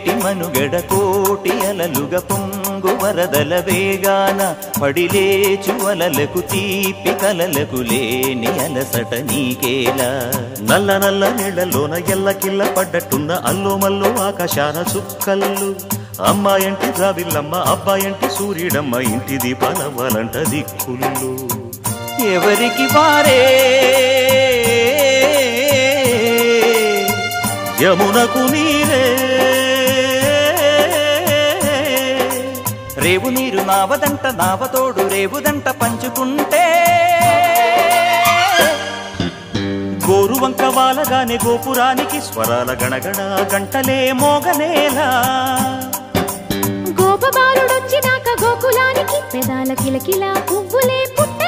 ఏటి మనుగడ కోటి అలలుగ పొంగు వరదల వేగాన పడిలేచు అలలకు తీపి కలలకు లేని అలసట నీకేలా నల్ల నల్ల నీళ్లలోన ఎల్లకిల్ల పడ్డట్టున్న అల్లు మల్లు ఆకాశాన చుక్కల్లు అమ్మాయంటి జాబిల్లమ్మ అబ్బాయంటి సూర్యుడమ్మ ఇంటి దీపాలవ్వాలంట దిక్కుళ్ళు ఎవరికి వారే యమునకు నీరే రేవు నీరు నావదంట నావతోడు రేవుదంట పంచుకుంటే గోరువంక వాలగానే గోపురానికి స్వరాల గణగణ గంటలే మోగనేలా గోపబాలుడొచ్చినాక గోకులానికి పెదాల కిలకిలా పువ్వులే పుట్ట